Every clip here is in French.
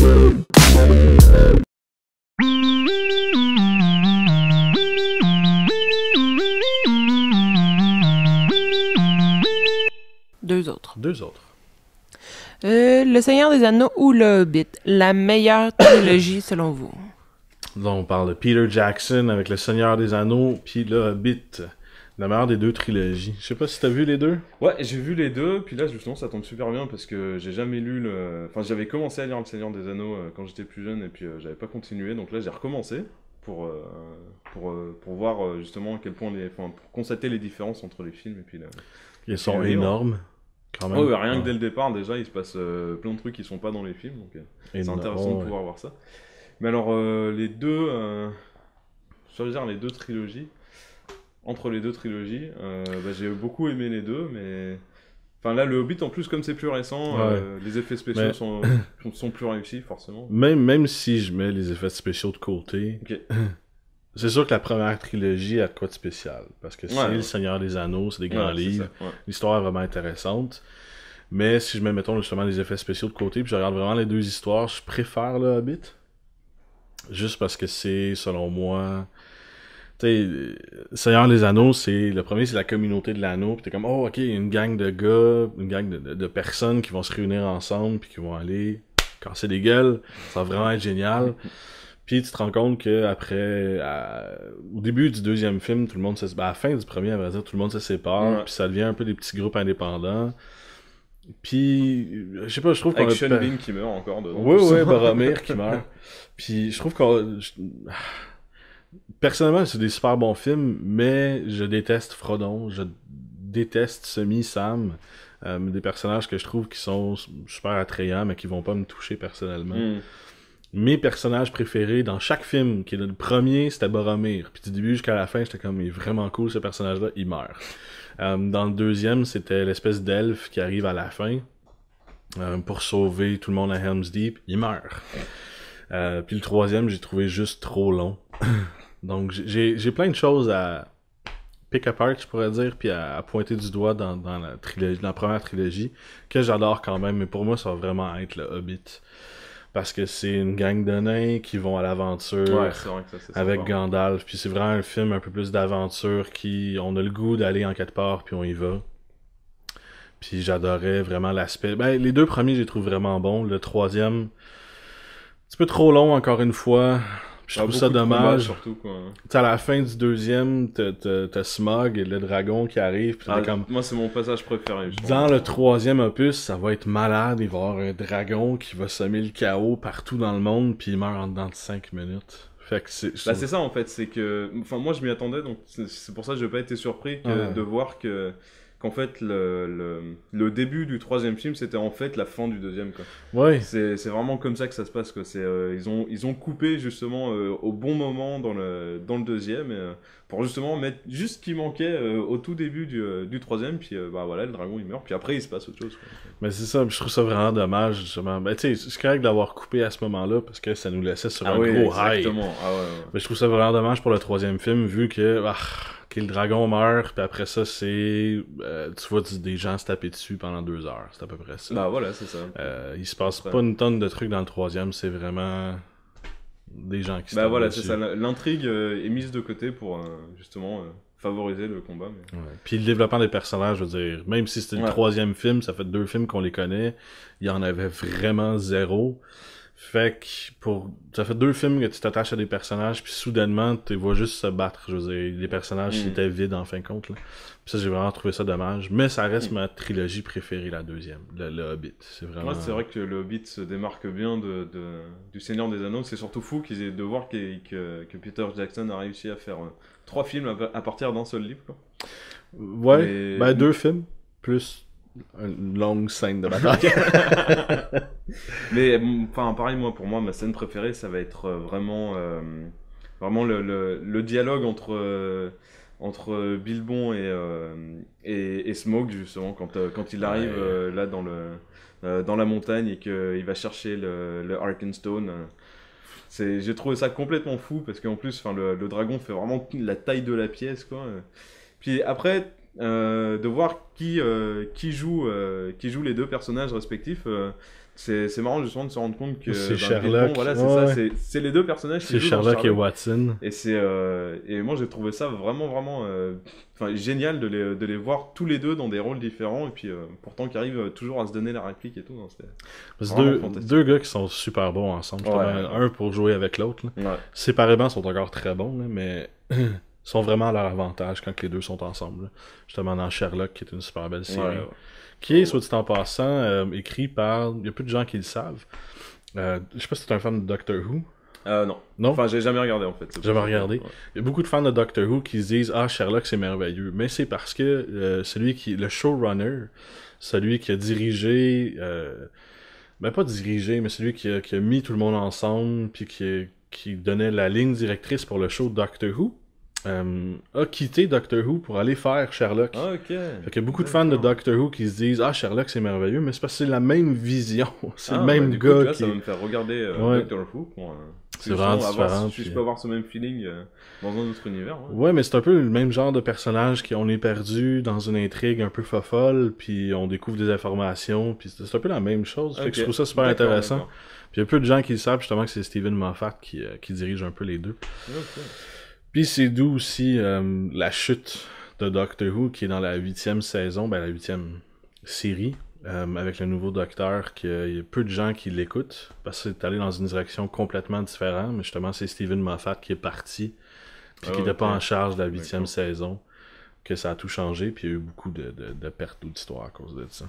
Deux autres. Deux autres. Le Seigneur des Anneaux ou Le Hobbit, la meilleure trilogie selon vous? Là, on parle de Peter Jackson avec Le Seigneur des Anneaux, puis Le Hobbit. La meilleure des deux trilogies. Je sais pas si t'as vu les deux? Ouais, j'ai vu les deux, puis là, justement, ça tombe super bien parce que j'ai jamais lu le... Enfin, j'avais commencé à lire Le Seigneur des Anneaux quand j'étais plus jeune, et puis j'avais pas continué, donc là, j'ai recommencé pour voir justement à quel point pour constater les différences entre les films et puis Ils sont les livres. énormes, quand même. Ouais, rien que dès le départ, déjà, il se passe plein de trucs qui sont pas dans les films, donc c'est Énorme, intéressant de ouais. pouvoir voir ça. Mais alors, les deux... je veux dire, les deux trilogies... Entre les deux trilogies, j'ai beaucoup aimé les deux, mais... Enfin là, le Hobbit, en plus, comme c'est plus récent, les effets spéciaux sont plus réussis, forcément. Même si je mets les effets spéciaux de côté, Ok. c'est sûr que la première trilogie a de quoi de spécial. Parce que c'est Le Seigneur des Anneaux, c'est des grands livres, ça, ouais. l'histoire est vraiment intéressante. Mais si je mets, mettons, justement les effets spéciaux de côté, puis je regarde vraiment les deux histoires, je préfère le Hobbit. Juste parce que c'est, selon moi... Tu sais, Seigneur des Anneaux, le premier, c'est la communauté de l'anneau, pis t'es comme, oh, ok, une gang de gars, une gang de personnes qui vont se réunir ensemble, puis qui vont aller casser des gueules, ça va vraiment être génial. Puis tu te rends compte que après, au début du deuxième film, tout le monde à la fin du premier, à vrai dire, tout le monde se sépare, puis ça devient un peu des petits groupes indépendants. Puis, je sais pas, je trouve qu'on Avec Sean Bean qui meurt encore dedans. Oui, Boromir qui meurt. Puis je trouve personnellement, c'est des super bons films, mais je déteste Frodon, je déteste Sam, des personnages que je trouve qui sont super attrayants, mais qui vont pas me toucher personnellement. Mes personnages préférés dans chaque film, qui est le premier, c'était Boromir. Puis du début jusqu'à la fin, j'étais comme, il est vraiment cool ce personnage-là, il meurt. Dans le deuxième, c'était l'espèce d'elfe qui arrive à la fin pour sauver tout le monde à Helm's Deep, il meurt. Puis le troisième, j'ai trouvé juste trop long. Donc j'ai plein de choses à pick apart, je pourrais dire, puis à pointer du doigt dans la trilogie, dans la première trilogie, que j'adore quand même, mais pour moi, ça va vraiment être le Hobbit. Parce que c'est une gang de nains qui vont à l'aventure c'est vrai que ça, c'est avec sympa. Gandalf, puis c'est vraiment un film un peu plus d'aventure on a le goût d'aller en quelque part, puis on y va. Puis j'adorais vraiment l'aspect... les deux premiers, je les trouve vraiment bons. Le troisième, un petit peu trop long, encore une fois. Puis je trouve ça dommage. Surtout, quoi. Tu sais, à la fin du deuxième, t'as Smaug, le dragon qui arrive. Puis comme... Moi, c'est mon passage préféré. Justement. Dans le troisième opus, ça va être malade. Il va y avoir un dragon qui va semer le chaos partout dans le monde, puis il meurt en dedans de 5 minutes. Fait que c'est ça, en fait. C'est que... Enfin, moi, je m'y attendais, donc c'est pour ça que je n'ai pas été surpris de voir qu'en fait, le début du troisième film, c'était en fait la fin du deuxième, quoi. Ouais. C'est vraiment comme ça que ça se passe, quoi. Ils ont coupé, justement, au bon moment dans le deuxième, pour justement mettre juste ce qui manquait au tout début du troisième, puis voilà, le dragon, il meurt, puis après, il se passe autre chose, quoi. Mais c'est ça, je trouve ça vraiment dommage, justement. Tu sais, c'est correct d'avoir coupé à ce moment-là, parce que ça nous laissait sur un gros high. Exactement. Mais je trouve ça vraiment dommage pour le troisième film, vu que... le dragon meurt, puis après ça, c'est... tu vois des gens se taper dessus pendant 2 heures. C'est à peu près ça. Voilà, c'est ça. Il se passe pas une tonne de trucs dans le troisième, c'est vraiment des gens qui se tapent voilà, dessus. c'est ça. L'intrigue est mise de côté pour, justement, favoriser le combat. Mais... Ouais. Puis le développement des personnages, je veux dire, même si c'était le troisième film, ça fait 2 films qu'on les connaît, il y en avait vraiment 0. Fait que ça fait 2 films que tu t'attaches à des personnages, puis soudainement, tu les vois juste se battre. Je veux dire, les personnages étaient vides en fin de compte. Là. Puis ça, j'ai vraiment trouvé ça dommage. Mais ça reste ma trilogie préférée, la deuxième, le Hobbit. C'est vraiment... c'est vrai que le Hobbit se démarque bien du Seigneur des Anneaux. C'est surtout fou de voir que Peter Jackson a réussi à faire 3 films à partir d'un seul livre, quoi. Ouais, 2 films, plus... une longue scène de bataille. Mais enfin pareil, pour moi ma scène préférée ça va être vraiment le dialogue entre Bilbon et Smaug, justement, quand il arrive là dans la montagne et qu'il va chercher le Arkenstone. J'ai trouvé ça complètement fou parce qu'en plus le dragon fait vraiment la taille de la pièce, quoi. Puis après de voir qui joue les deux personnages respectifs. c'est marrant justement de se rendre compte que C'est dans Sherlock. Bilbon, voilà, c'est Ouais. ça, c'est les deux personnages qui C'est jouent dans Sherlock et Watson. et moi j'ai trouvé ça vraiment enfin génial de les voir tous les deux dans des rôles différents et puis pourtant qui arrivent toujours à se donner la réplique et tout. Non, C'est vraiment fantastique. deux gars qui sont super bons ensemble. Ouais. Un pour jouer avec l'autre. Là. Ouais. Séparément, ils sont encore très bons, là, mais ils sont vraiment à leur avantage quand les deux sont ensemble. Là. Justement dans Sherlock, qui est une super belle série. Ouais. Qui est, soit dit en passant, écrit par... Il y a peu de gens qui le savent. Je sais pas si t'es un fan de Doctor Who. Non. Non? Enfin, j'ai jamais regardé en fait. c'est Jamais pour ça. regardé. Ouais. Il y a beaucoup de fans de Doctor Who qui se disent « Ah, Sherlock, c'est merveilleux. » Mais c'est parce que le showrunner, celui qui a dirigé... ben pas dirigé, mais celui qui a mis tout le monde ensemble, puis qui donnait la ligne directrice pour le show Doctor Who, a quitté Doctor Who pour aller faire Sherlock. Ah, ok. Fait qu'il y a beaucoup de fans de Doctor Who qui se disent « Ah, Sherlock, c'est merveilleux. » Mais c'est parce que c'est la même vision. C'est le même du coup, gars tu vois, qui... ça va me faire regarder Ouais. Doctor Who pour C'est vraiment justement différent, si je puis- peux avoir ce même feeling dans un autre univers. Ouais. Ouais, mais c'est un peu le même genre de personnage qu'on est perdu dans une intrigue un peu fofolle, puis on découvre des informations, puis c'est un peu la même chose. Fait que je Ok. trouve ça super D'accord, intéressant. d'accord. Puis il y a peu de gens qui le savent justement que c'est Steven Moffat qui dirige un peu les deux. Ok. Puis c'est d'où aussi la chute de Doctor Who qui est dans la 8e saison, ben la 8e série, avec le nouveau Docteur, qu'il y a peu de gens qui l'écoutent, parce que c'est allé dans une direction complètement différente, mais justement c'est Steven Moffat qui est parti, puis qui n'était pas en charge de la 8e D'accord. saison, que ça a tout changé, puis il y a eu beaucoup de pertes d'auditoire à cause de ça.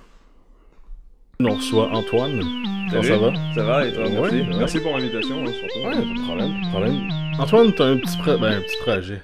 On reçoit Antoine. Comment ça va? Ça va et toi? Ouais, Merci. ouais. Merci pour l'invitation, hein, surtout. Ouais, pas de problème, pas de problème. Antoine, t'as un petit projet.